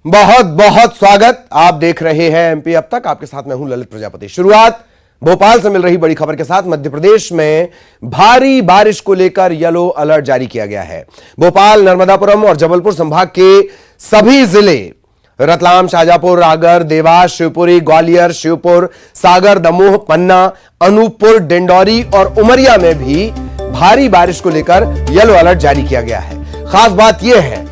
बहुत बहुत स्वागत। आप देख रहे हैं एमपी अब तक। आपके साथ मैं हूं ललित प्रजापति। शुरुआत भोपाल से मिल रही बड़ी खबर के साथ। मध्य प्रदेश में भारी बारिश को लेकर येलो अलर्ट जारी किया गया है। भोपाल, नर्मदापुरम और जबलपुर संभाग के सभी जिले, रतलाम, शाजापुर, रागर, देवास, शिवपुरी, ग्वालियर, श्योपुर, सागर, दमोह, पन्ना, अनूपपुर, डिंडौरी और उमरिया में भी भारी बारिश को लेकर येलो अलर्ट जारी किया गया है। खास बात यह है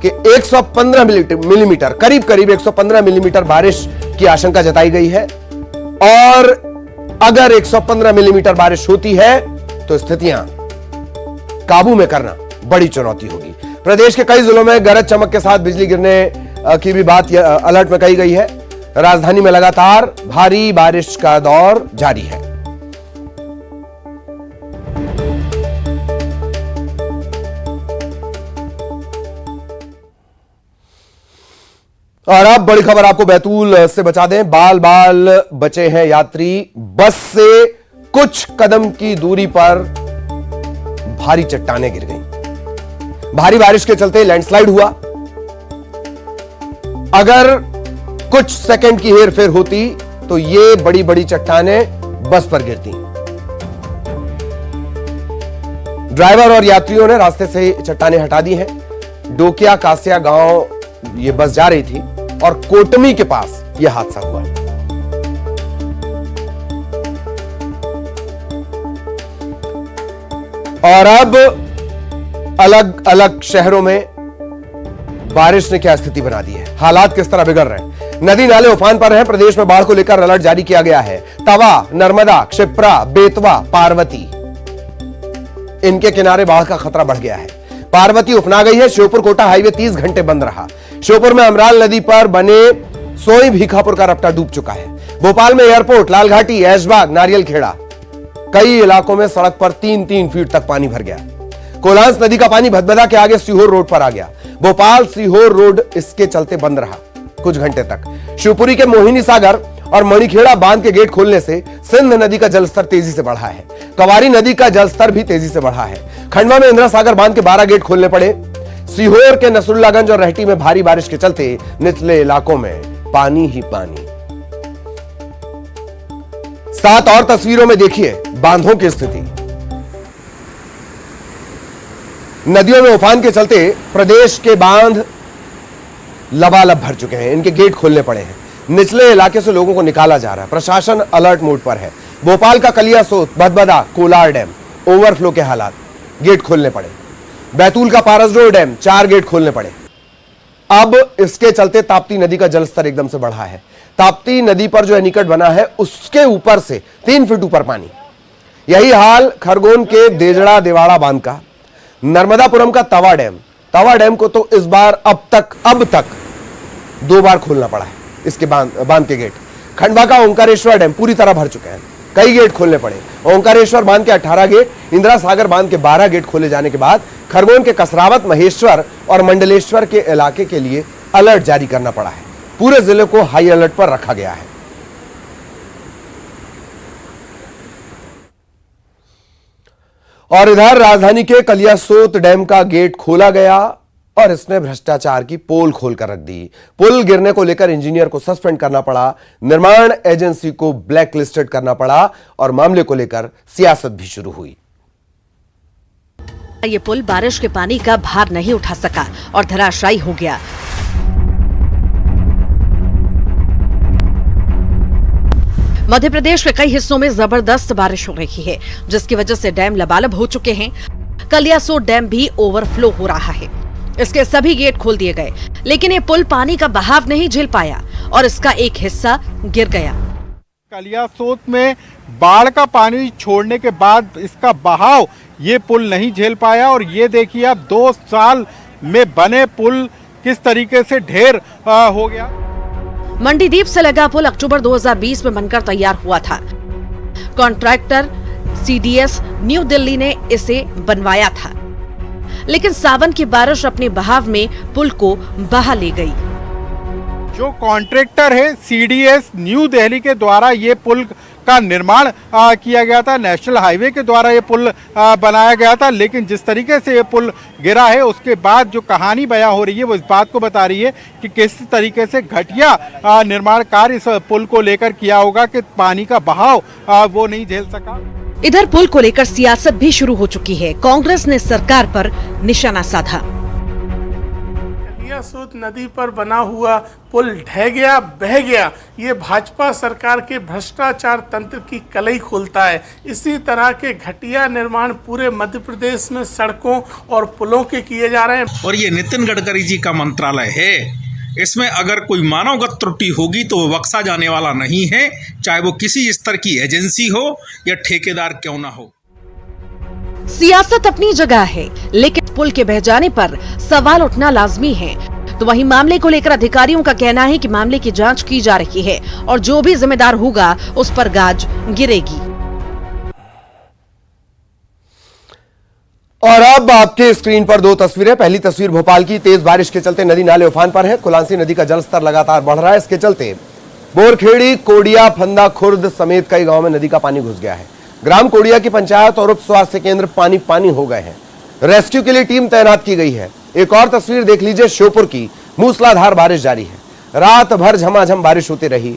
कि 115 मिलीमीटर, करीब करीब 115 मिलीमीटर बारिश की आशंका जताई गई है और अगर 115 मिलीमीटर बारिश होती है तो स्थितियां काबू में करना बड़ी चुनौती होगी। प्रदेश के कई जिलों में गरज चमक के साथ बिजली गिरने की भी बात अलर्ट में कही गई है। राजधानी में लगातार भारी बारिश का दौर जारी है। और अब बड़ी खबर आपको बैतूल से बचा दें। बाल बाल बचे हैं यात्री। बस से कुछ कदम की दूरी पर भारी चट्टानें गिर गईं। भारी बारिश के चलते लैंडस्लाइड हुआ। अगर कुछ सेकंड की हेरफेर होती तो ये बड़ी बड़ी चट्टानें बस पर गिरती। ड्राइवर और यात्रियों ने रास्ते से चट्टानें हटा दी हैं। डोकिया कासिया गांव ये बस जा रही थी और कोटमी के पास यह हादसा हुआ। और अब अलग अलग शहरों में बारिश ने क्या स्थिति बना दी है, हालात किस तरह बिगड़ रहे हैं। नदी नाले उफान पर हैं। प्रदेश में बाढ़ को लेकर अलर्ट जारी किया गया है। तवा, नर्मदा, क्षिप्रा, बेतवा, पार्वती, इनके किनारे बाढ़ का खतरा बढ़ गया है। पार्वती उफना गई है। श्योपुर कोटा हाईवे 30 घंटे बंद रहा। श्योपुर में अमराल नदी पर बने सोई भीखापुर का रपटा डूब चुका है। भोपाल में एयरपोर्ट, लालघाटी, ऐशबाग, नारियल खेड़ा, कई इलाकों में सड़क पर 3-3 फीट तक पानी भर गया। कोलांस नदी का पानी भदभदा के आगे सीहोर रोड पर आ गया। भोपाल सीहोर रोड इसके चलते बंद रहा कुछ घंटे तक। शिवपुरी के मोहिनी सागर और मणिखेड़ा बांध के गेट खोलने से सिंध नदी का जलस्तर तेजी से बढ़ा है। कवारी नदी का जलस्तर भी तेजी से बढ़ा है। खंडवा में इंदिरा सागर बांध के 12 गेट खोलने पड़े। सीहोर के नसरुल्लागंज और रहटी में भारी बारिश के चलते निचले इलाकों में पानी ही पानी। 7 और तस्वीरों में देखिए बांधों की स्थिति। नदियों में उफान के चलते प्रदेश के बांध लबालब भर चुके हैं। इनके गेट खोलने पड़े हैं। निचले इलाके से लोगों को निकाला जा रहा है। प्रशासन अलर्ट मोड पर है। भोपाल का कलियासोत, भदभदा, कोलार डैम ओवरफ्लो के हालात, गेट खोलने पड़े। बैतूल का पारसडोर डैम 4 गेट खोलने पड़े। अब इसके चलते ताप्ती नदी का जलस्तर एकदम से बढ़ा है। ताप्ती नदी पर जो एनीकट बना है उसके ऊपर से 3 फीट ऊपर पानी। यही हाल खरगोन के देजड़ा देवाड़ा बांध का। नर्मदापुरम का तवा डैम को तो इस बार अब तक 2 बार खोलना पड़ा है इसके बांध के गेट। खंडवा का ओंकारेश्वर डैम पूरी तरह भर चुके हैं। कई गेट खोलने पड़े। ओंकारेश्वर बांध के 18 गेट, इंदिरा सागर बांध के 12 गेट खोले जाने के बाद खरगोन के कसरावत, महेश्वर और मंडलेश्वर के इलाके के लिए अलर्ट जारी करना पड़ा है। पूरे जिले को हाई अलर्ट पर रखा गया है। और इधर राजधानी के कलियासोत डैम का गेट खोला गया और इसने भ्रष्टाचार की पोल खोलकर रख दी। पुल गिरने को लेकर इंजीनियर को सस्पेंड करना पड़ा, निर्माण एजेंसी को ब्लैक लिस्टेड करना पड़ा और मामले को लेकर सियासत भी शुरू हुई। ये पुल बारिश के पानी का भार नहीं उठा सका और धराशायी हो गया। मध्य प्रदेश के कई हिस्सों में जबरदस्त बारिश हो रही है, जिसकी वजह से डैम लबालब हो चुके हैं। कलियासोत डैम भी ओवरफ्लो हो रहा है। इसके सभी गेट खोल दिए गए, लेकिन ये पुल पानी का बहाव नहीं झेल पाया और इसका एक हिस्सा गिर गया। कलियासोत में बाढ़ का पानी छोड़ने के बाद इसका बहाव ये पुल नहीं झेल पाया और ये देखिए आप 2 साल में बने पुल किस तरीके से ढेर हो गया। मंडीदीप से लगा पुल अक्टूबर 2020 में बनकर तैयार हुआ था। कॉन्ट्रैक्टर CDS न्यू दिल्ली ने इसे बनवाया था, लेकिन सावन की बारिश अपने बहाव में पुल को बहा ले गई। जो कॉन्ट्रैक्टर है सीडीएस न्यू दिल्ली के द्वारा ये पुल का निर्माण किया गया था, नेशनल हाईवे के द्वारा ये पुल बनाया गया था, लेकिन जिस तरीके से ये पुल गिरा है उसके बाद जो कहानी बयां हो रही है वो इस बात को बता रही है कि किस तरीके से घटिया निर्माण कार्य इस पुल को लेकर किया होगा कि पानी का बहाव वो नहीं झेल सका। इधर पुल को लेकर सियासत भी शुरू हो चुकी है। कांग्रेस ने सरकार पर निशाना साधा। कलियासोत नदी पर बना हुआ पुल ढह गया, बह गया, ये भाजपा सरकार के भ्रष्टाचार तंत्र की कलई खोलता है। इसी तरह के घटिया निर्माण पूरे मध्य प्रदेश में सड़कों और पुलों के किए जा रहे हैं। और ये नितिन गडकरी जी का मंत्रालय है, इसमें अगर कोई मानवगत त्रुटि होगी तो वो बख्शा जाने वाला नहीं है, चाहे वो किसी स्तर की एजेंसी हो या ठेकेदार क्यों ना हो। सियासत अपनी जगह है, लेकिन पुल के बह जाने पर सवाल उठना लाजमी है। तो वहीं मामले को लेकर अधिकारियों का कहना है कि मामले की जांच की जा रही है और जो भी जिम्मेदार होगा उस पर गाज गिरेगी। और अब आपके स्क्रीन पर दो तस्वीरें। पहली तस्वीर भोपाल की। तेज बारिश के चलते नदी नाले उफान पर है। कुलांसी नदी का जलस्तर लगातार बढ़ रहा है। इसके चलते बोरखेड़ी, कोडिया, फंदा, खुर्द समेत कई गांवों में नदी का पानी घुस गया है। ग्राम कोडिया की पंचायत और उप स्वास्थ्य केंद्र पानी पानी हो गए हैं। रेस्क्यू के लिए टीम तैनात की गई है। एक और तस्वीर देख लीजिए। श्योपुर की मूसलाधार बारिश जारी है। रात भर झमाझम बारिश होती रही।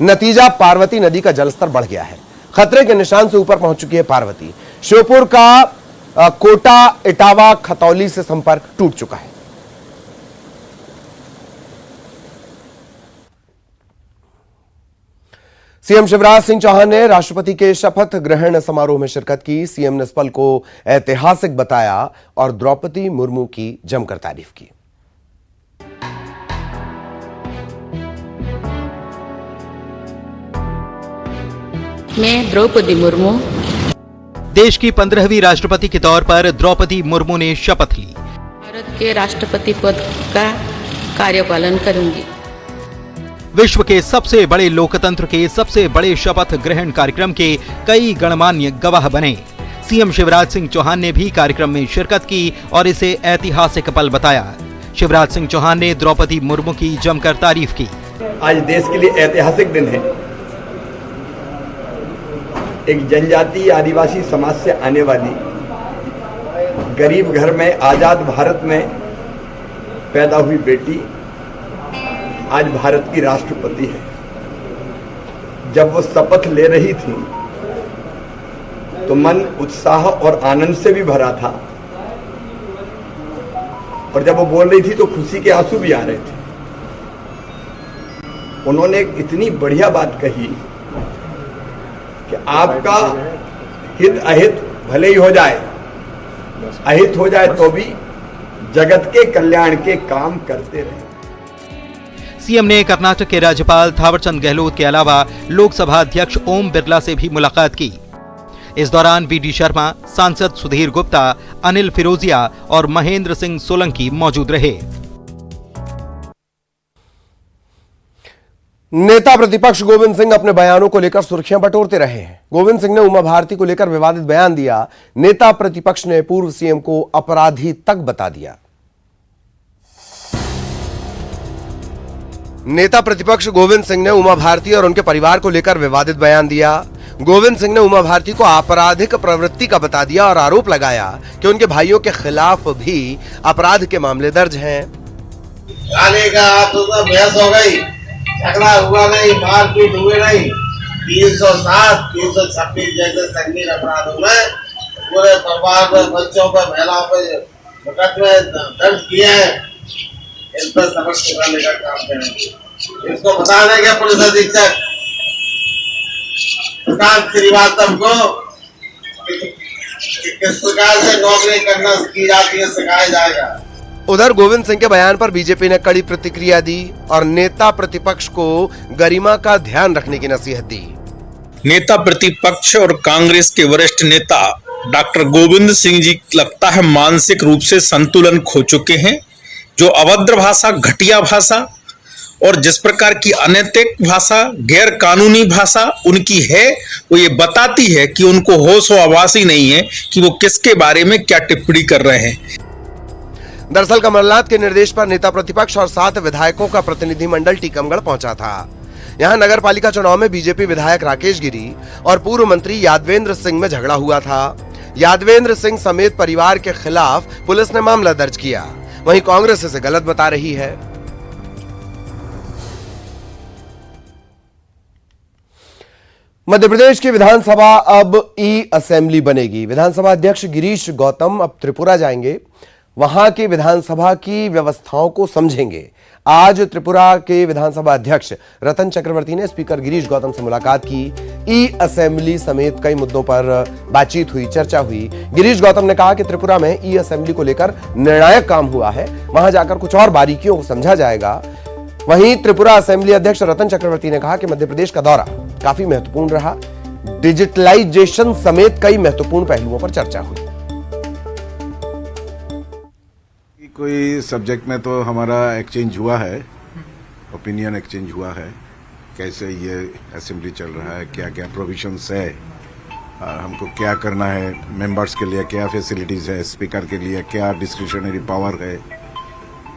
नतीजा पार्वती नदी का जलस्तर बढ़ गया है। खतरे के निशान से ऊपर पहुंच चुकी है पार्वती। श्योपुर का कोटा, इटावा, खतौली से संपर्क टूट चुका है। सीएम शिवराज सिंह चौहान ने राष्ट्रपति के शपथ ग्रहण समारोह में शिरकत की। सीएम ने इस पल को ऐतिहासिक बताया और द्रौपदी मुर्मू की जमकर तारीफ की। मैं द्रौपदी मुर्मू देश की 15वीं राष्ट्रपति के तौर पर द्रौपदी मुर्मू ने शपथ ली। भारत के राष्ट्रपति पद का कार्यपालन करूंगी। विश्व के सबसे बड़े लोकतंत्र के सबसे बड़े शपथ ग्रहण कार्यक्रम के कई गणमान्य गवाह बने। सीएम शिवराज सिंह चौहान ने भी कार्यक्रम में शिरकत की और इसे ऐतिहासिक पल बताया। शिवराज सिंह चौहान ने द्रौपदी मुर्मू की जमकर तारीफ की। आज देश के लिए ऐतिहासिक दिन है। एक जनजातीय आदिवासी समाज से आने वाली, गरीब घर में, आजाद भारत में पैदा हुई बेटी आज भारत की राष्ट्रपति है। जब वो शपथ ले रही थी तो मन उत्साह और आनंद से भी भरा था और जब वो बोल रही थी तो खुशी के आंसू भी आ रहे थे। उन्होंने एक इतनी बढ़िया बात कही कि आपका हित अहित भले ही हो जाए, अहित हो जाए तो भी जगत के कल्याण के काम करते रहे। सीएम ने कर्नाटक के राज्यपाल थावरचंद गहलोत के अलावा लोकसभा अध्यक्ष ओम बिरला से भी मुलाकात की। इस दौरान वीडी शर्मा, सांसद सुधीर गुप्ता, अनिल फिरोजिया और महेंद्र सिंह सोलंकी मौजूद रहे। नेता प्रतिपक्ष गोविंद सिंह अपने बयानों को लेकर सुर्खियां बटोरते रहे हैं। गोविंद सिंह ने उमा भारती को लेकर विवादित बयान दिया। नेता प्रतिपक्ष ने पूर्व सीएम को अपराधी तक बता दिया। नेता प्रतिपक्ष गोविंद सिंह ने उमा भारती और उनके परिवार को लेकर विवादित बयान दिया। गोविंद सिंह ने उमा भारती को आपराधिक प्रवृत्ति का बता दिया और आरोप लगाया कि उनके भाइयों के खिलाफ भी अपराध के मामले दर्ज हैं। बहस हो गई, झगड़ा हुआ नहीं, मारपीट हुए नहीं। 307, 326 जैसे संगीन अपराधों में पूरे परिवार में, बच्चों पर, महिलाओं पर मुकदमे दर्ज किए हैं। इन पर सबक सिखाने का काम करेंगे। इसको बता देंगे पुलिस अधीक्षक प्रशांत श्रीवास्तव को किस प्रकार से नौकरी करना की जाती है, सिखाया जाएगा। उधर गोविंद सिंह के बयान पर बीजेपी ने कड़ी प्रतिक्रिया दी और नेता प्रतिपक्ष को गरिमा का ध्यान रखने की नसीहत दी। नेता प्रतिपक्ष और कांग्रेस के वरिष्ठ नेता डॉक्टर गोविंद सिंह जी लगता है मानसिक रूप से संतुलन खो चुके हैं। जो अभद्र भाषा, घटिया भाषा और जिस प्रकार की अनैतिक भाषा, गैर कानूनी भाषा उनकी है, वो ये बताती है कि उनको होश व आवास ही नहीं है कि वो किसके बारे में क्या टिप्पणी कर रहे हैं। दरअसल कमलनाथ के निर्देश पर नेता प्रतिपक्ष और 7 विधायकों का प्रतिनिधिमंडल टीकमगढ़ पहुंचा था। यहां नगर पालिका चुनाव में बीजेपी विधायक राकेश गिरी और पूर्व मंत्री यादवेंद्र सिंह में झगड़ा हुआ था। यादवेंद्र सिंह समेत परिवार के खिलाफ पुलिस ने मामला दर्ज किया। वहीं कांग्रेस इसे गलत बता रही है। मध्य प्रदेश की विधानसभा अब ई असेंबली बनेगी। विधानसभा अध्यक्ष गिरीश गौतम अब त्रिपुरा जाएंगे, वहां की विधानसभा की व्यवस्थाओं को समझेंगे। आज त्रिपुरा के विधानसभा अध्यक्ष रतन चक्रवर्ती ने स्पीकर गिरीश गौतम से मुलाकात की। ई असेंबली समेत कई मुद्दों पर बातचीत हुई, चर्चा हुई। गिरीश गौतम ने कहा कि त्रिपुरा में ई असेंबली को लेकर निर्णायक काम हुआ है, वहां जाकर कुछ और बारीकियों को समझा जाएगा। वहीं त्रिपुरा असेंबली अध्यक्ष रतन चक्रवर्ती ने कहा कि मध्य प्रदेश का दौरा काफी महत्वपूर्ण रहा। डिजिटलाइजेशन समेत कई महत्वपूर्ण पहलुओं पर चर्चा हुई। कोई सब्जेक्ट में तो हमारा एक्सचेंज हुआ है, ओपिनियन एक्सचेंज हुआ है, कैसे ये असेंबली चल रहा है, क्या क्या प्रोविजंस है, हमको क्या करना है, मेंबर्स के लिए क्या फैसिलिटीज है, स्पीकर के लिए क्या डिस्क्रिशनरी पावर है।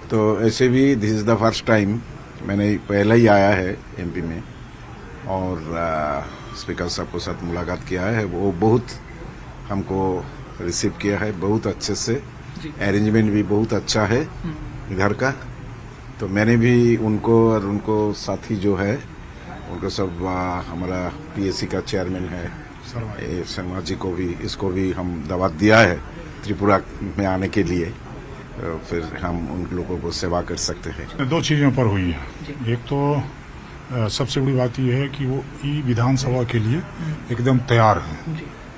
तो ऐसे भी this is the first time मैंने पहले ही आया है एमपी में और स्पीकर साहब के साथ मुलाकात किया है। वो बहुत हमको रिसीव किया है, बहुत अच्छे से, अरेंजमेंट भी बहुत अच्छा है इधर का। तो मैंने भी उनको और उनको साथी जो है उनको सब हमारा पीएससी का चेयरमैन है शर्मा जी को भी, इसको भी हम दावत दिया है त्रिपुरा में आने के लिए, फिर हम उन लोगों को सेवा कर सकते हैं। 2 चीज़ों पर हुई है। एक तो सबसे बड़ी बात यह है कि वो ई विधानसभा के लिए एकदम तैयार है,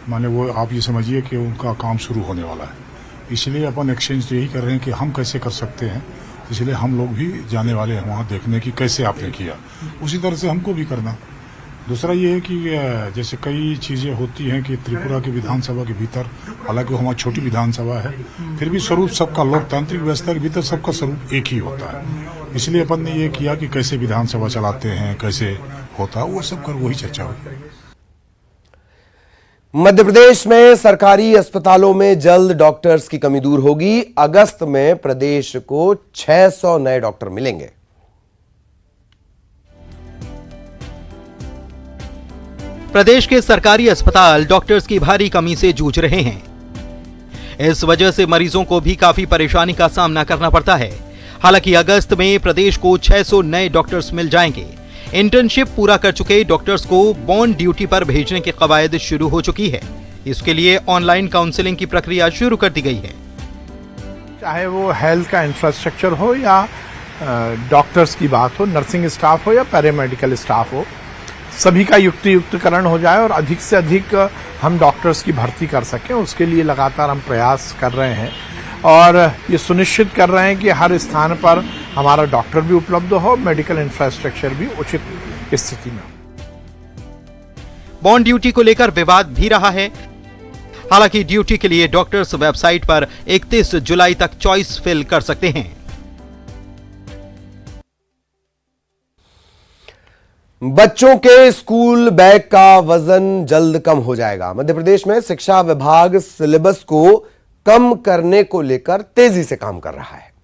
माने वो आप ये समझिए कि उनका काम शुरू होने वाला है। इसलिए अपन एक्सचेंज यही कर रहे हैं कि हम कैसे कर सकते हैं, इसलिए हम लोग भी जाने वाले हैं वहाँ देखने की कैसे आपने किया, उसी तरह से हमको भी करना। दूसरा ये है कि जैसे कई चीज़ें होती हैं कि त्रिपुरा की विधानसभा के भीतर, हालांकि वो हमारी छोटी विधानसभा है, फिर भी स्वरूप सबका लोकतांत्रिक व्यवस्था के भीतर सबका स्वरूप एक ही होता है। इसलिए अपन ने ये किया कि कैसे विधानसभा चलाते हैं, कैसे होता है, वो सब कर वही चर्चा हुई। मध्य प्रदेश में सरकारी अस्पतालों में जल्द डॉक्टर्स की कमी दूर होगी। अगस्त में प्रदेश को 600 नए डॉक्टर मिलेंगे। प्रदेश के सरकारी अस्पताल डॉक्टर्स की भारी कमी से जूझ रहे हैं। इस वजह से मरीजों को भी काफी परेशानी का सामना करना पड़ता है। हालांकि अगस्त में प्रदेश को 600 नए डॉक्टर्स मिल जाएंगे। इंटर्नशिप पूरा कर चुके डॉक्टर्स को बॉन ड्यूटी पर भेजने की कवायद शुरू हो चुकी है। इसके लिए ऑनलाइन काउंसलिंग की प्रक्रिया शुरू कर दी गई है। चाहे वो हेल्थ का इंफ्रास्ट्रक्चर हो या डॉक्टर्स की बात हो, नर्सिंग स्टाफ हो या पैरामेडिकल स्टाफ हो, सभी का युक्तिकरण हो जाए और अधिक से अधिक हम डॉक्टर्स की भर्ती कर सकें, उसके लिए लगातार हम प्रयास कर रहे हैं और ये सुनिश्चित कर रहे हैं कि हर स्थान पर हमारा डॉक्टर भी उपलब्ध हो, मेडिकल इंफ्रास्ट्रक्चर भी उचित स्थिति में हो। बॉन्ड ड्यूटी को लेकर विवाद भी रहा है। हालांकि ड्यूटी के लिए डॉक्टर्स वेबसाइट पर 31 जुलाई तक चॉइस फिल कर सकते हैं। बच्चों के स्कूल बैग का वजन जल्द कम हो जाएगा। मध्य प्रदेश में शिक्षा विभाग सिलेबस को कम करने को लेकर तेजी से काम कर रहा है।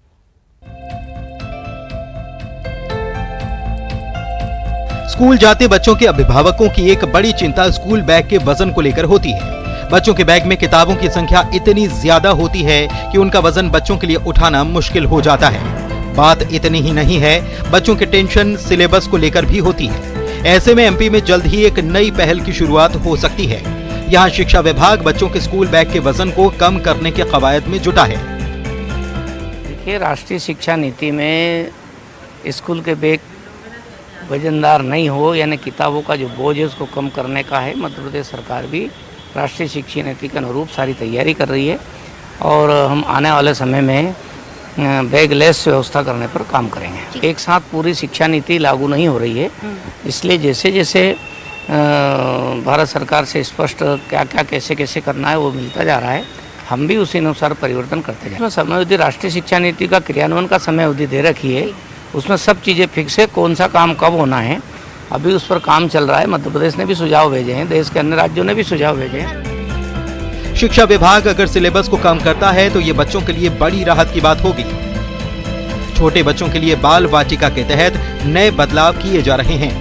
स्कूल जाते बच्चों के अभिभावकों की एक बड़ी चिंता स्कूल बैग के वजन को लेकर होती है। बच्चों के बैग में किताबों की संख्या इतनी ज्यादा होती है कि उनका वजन बच्चों के लिए उठाना मुश्किल हो जाता है। बात इतनी ही नहीं है, बच्चों की टेंशन सिलेबस को लेकर भी होती है। ऐसे में एमपी में जल्द ही एक नई पहल की शुरुआत हो सकती है। यहाँ शिक्षा विभाग बच्चों के स्कूल बैग के वजन को कम करने के कवायद में जुटा है। देखिए, राष्ट्रीय शिक्षा नीति में स्कूल के बैग वजनदार नहीं हो, यानी किताबों का जो बोझ है उसको कम करने का है। मध्य प्रदेश सरकार भी राष्ट्रीय शिक्षा नीति के अनुरूप सारी तैयारी कर रही है और हम आने वाले समय में बैगलेस व्यवस्था करने पर काम करेंगे। एक साथ पूरी शिक्षा नीति लागू नहीं हो रही है, इसलिए जैसे जैसे भारत सरकार से स्पष्ट क्या क्या कैसे कैसे करना है वो मिलता जा रहा है, हम भी उसी अनुसार परिवर्तन करते जा रहे हैं। समय अवधि राष्ट्रीय शिक्षा नीति का क्रियान्वयन का समय अवधि दे रखी है, उसमें सब चीज़ें फिक्स है, कौन सा काम कब होना है, अभी उस पर काम चल रहा है। मध्य प्रदेश ने भी सुझाव भेजे हैं, देश के अन्य राज्यों ने भी सुझाव भेजे हैं। शिक्षा विभाग अगर सिलेबस को कम करता है तो ये बच्चों के लिए बड़ी राहत की बात होगी। छोटे बच्चों के लिए बाल वाटिका के तहत नए बदलाव किए जा रहे हैं।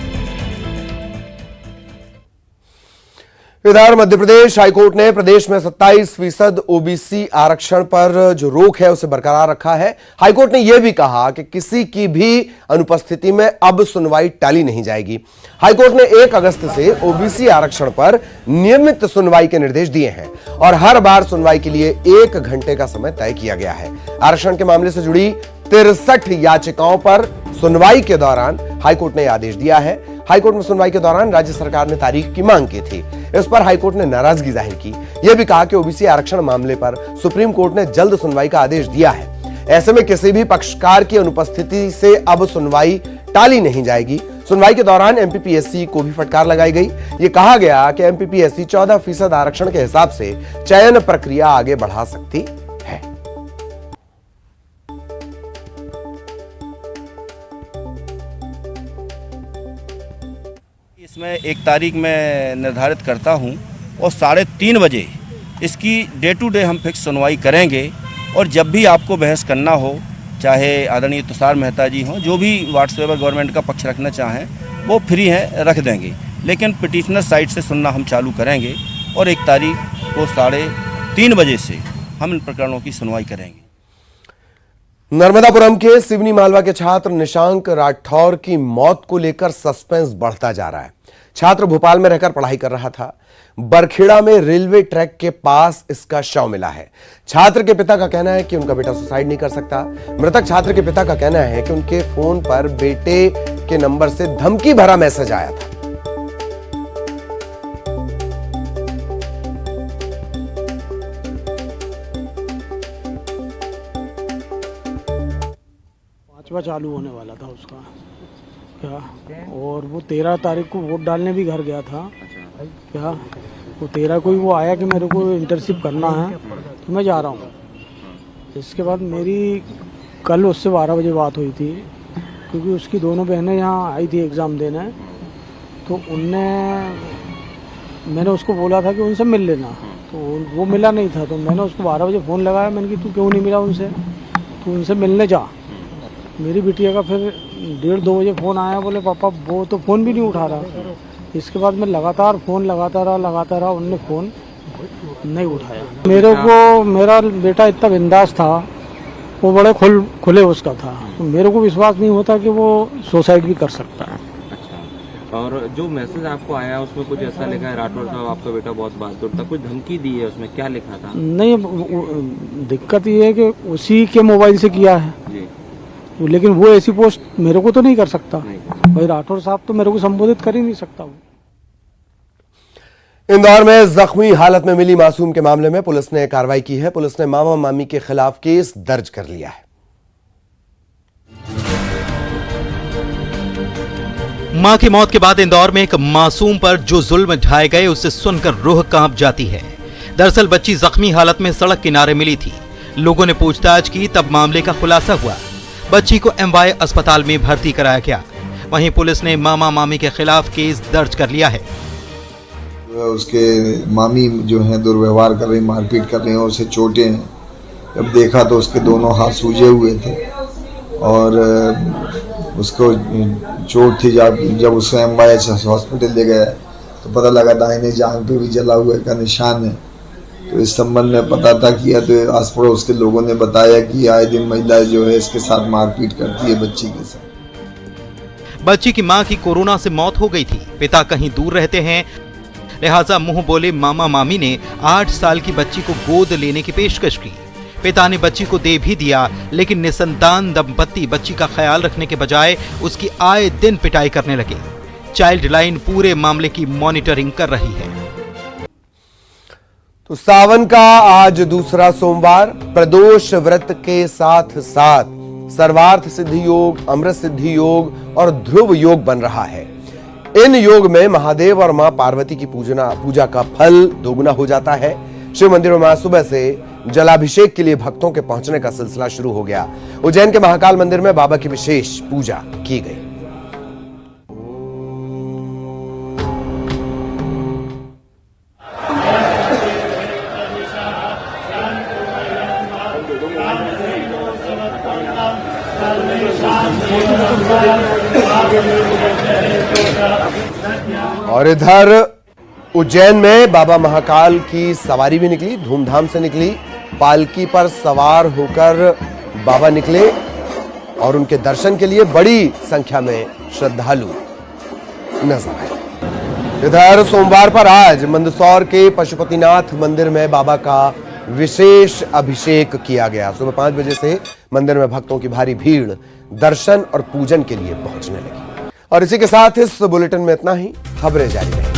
इधर मध्य प्रदेश हाईकोर्ट ने प्रदेश में 27% ओबीसी आरक्षण पर जो रोक है उसे बरकरार रखा है। हाईकोर्ट ने यह भी कहा कि किसी की भी अनुपस्थिति में अब सुनवाई टाली नहीं जाएगी। हाईकोर्ट ने 1 अगस्त से ओबीसी आरक्षण पर नियमित सुनवाई के निर्देश दिए हैं और हर बार सुनवाई के लिए 1 घंटे का समय तय किया गया है। आरक्षण के मामले से जुड़ी 63 याचिकाओं पर सुनवाई के दौरान हाईकोर्ट ने आदेश दिया है। हाईकोर्ट में सुनवाई के दौरान राज्य सरकार ने तारीख की मांग की थी। इस पर हाईकोर्ट ने नाराजगी जाहिर की। यह भी कहा कि ओबीसी आरक्षण मामले पर सुप्रीम कोर्ट ने जल्द सुनवाई का आदेश दिया है। ऐसे में किसी भी पक्षकार की अनुपस्थिति से अब सुनवाई टाली नहीं जाएगी। सुनवाई के दौरान एमपीपीएससी को भी फटकार लगाई गई। यह कहा गया कि एमपीपीएससी 14% आरक्षण के हिसाब से चयन प्रक्रिया आगे बढ़ा सकती है। इसमें 1 तारीख में निर्धारित करता हूं और 3:30 बजे इसकी डे टू डे हम फिक्स सुनवाई करेंगे। और जब भी आपको बहस करना हो, चाहे आदरणीय तुषार मेहता जी हों, जो भी व्हाट्सएवर गवर्नमेंट का पक्ष रखना चाहें वो फ्री हैं, रख देंगे। लेकिन पिटिशनर साइड से सुनना हम चालू करेंगे और 1 तारीख को 3:30 बजे से हम इन प्रकरणों की सुनवाई करेंगे। नर्मदापुरम के सिवनी मालवा के छात्र निशांक राठौर की मौत को लेकर सस्पेंस बढ़ता जा रहा है। छात्र भोपाल में रहकर पढ़ाई कर रहा था। बरखेड़ा में रेलवे ट्रैक के पास इसका शव मिला है। छात्र के पिता का कहना है कि उनका बेटा सुसाइड नहीं कर सकता। मृतक छात्र के पिता का कहना है कि उनके फोन पर बेटे के नंबर से धमकी भरा मैसेज आया था। चालू होने वाला था उसका क्या, और वो 13 तारीख को वोट डालने भी घर गया था क्या। वो 13 को ही वो आया कि मेरे को इंटर्नशिप करना है तो मैं जा रहा हूँ। इसके बाद मेरी कल उससे 12 बजे बात हुई थी, क्योंकि उसकी दोनों बहनें यहाँ आई थी एग्ज़ाम देने। तो मैंने उसको बोला था कि उनसे मिल लेना, तो वो मिला नहीं था। तो मैंने उसको 12 बजे फ़ोन लगाया, मैंने कि तू क्यों नहीं मिला उनसे, तू उनसे मिलने जा। मेरी बिटिया का फिर 1:30-2 बजे फ़ोन आया, बोले पापा वो तो फ़ोन भी नहीं उठा रहा। इसके बाद मैं लगातार फ़ोन लगाता रहा, उनने फ़ोन नहीं उठाया। मेरे को मेरा बेटा इतना बिंदास था, वो बड़े खुले उसका था, तो मेरे को विश्वास नहीं होता कि वो सुसाइड भी कर सकता है। अच्छा, और जो मैसेज आपको आया उसमें कुछ ऐसा लिखा है, राठौर साहब आपका बेटा बहुत बहादुर था, कुछ धमकी दी है उसमें, क्या लिखा था? नहीं, दिक्कत ये है कि उसी के मोबाइल से किया है जी। लेकिन वो ऐसी पोस्ट मेरे को तो नहीं कर सकता भाई। राठौर साहब तो मेरे को संबोधित कर ही नहीं सकता। वो इंदौर में जख्मी हालत में मिली मासूम के मामले में पुलिस ने कार्रवाई की है। पुलिस ने मामा मामी के खिलाफ केस दर्ज कर लिया है। मां की मौत के बाद इंदौर में एक मासूम पर जो जुल्म ढाए गए उसे सुनकर रूह कांप जाती है। दरअसल बच्ची जख्मी हालत में सड़क किनारे मिली थी। लोगों ने पूछताछ की, तब मामले का खुलासा हुआ। बच्ची को एमवाय अस्पताल में भर्ती कराया गया। वहीं पुलिस ने मामा मामी के खिलाफ केस दर्ज कर लिया है। उसके मामी जो है दुर्व्यवहार कर रही, मारपीट कर रही हैं, उसे चोटें हैं। जब देखा तो उसके दोनों हाथ सूजे हुए थे और उसको चोट थी। जब उसको एमवाईएच हॉस्पिटल ले गया तो पता लगा दाहिने जांघ पे भी जला हुए का निशान है। तो इस संबंध में पता था किया तो आस पड़ोस के लोगों ने बताया कि आए दिन महिला जो है इसके साथ मारपीट करती है बच्ची के साथ। बच्ची की मां की कोरोना से मौत हो गई थी। पिता कहीं दूर रहते हैं, लिहाजा मुंह बोले मामा मामी ने 8 साल की बच्ची को गोद लेने की पेशकश की। पिता ने बच्ची को दे भी दिया, लेकिन निसंतान दंपत्ति बच्ची का ख्याल रखने के बजाय उसकी आए दिन पिटाई करने लगे। चाइल्ड लाइन पूरे मामले की मॉनिटरिंग कर रही है। तो सावन का आज दूसरा सोमवार प्रदोष व्रत के साथ साथ सर्वार्थ सिद्धि योग, अमृत सिद्धि योग और ध्रुव योग बन रहा है। इन योग में महादेव और मां पार्वती की पूजा का फल दोगुना हो जाता है। शिव मंदिरों में सुबह से जलाभिषेक के लिए भक्तों के पहुंचने का सिलसिला शुरू हो गया। उज्जैन के महाकाल मंदिर में बाबा की विशेष पूजा की गई। और इधर उज्जैन में बाबा महाकाल की सवारी भी निकली, धूमधाम से निकली। पालकी पर सवार होकर बाबा निकले और उनके दर्शन के लिए बड़ी संख्या में श्रद्धालु नजर आए। इधर सोमवार पर आज मंदसौर के पशुपतिनाथ मंदिर में बाबा का विशेष अभिषेक किया गया। सुबह 5 बजे से मंदिर में भक्तों की भारी भीड़ दर्शन और पूजन के लिए पहुंचने लगी। और इसी के साथ इस बुलेटिन में इतना ही। खबरें जारी रहेंगी।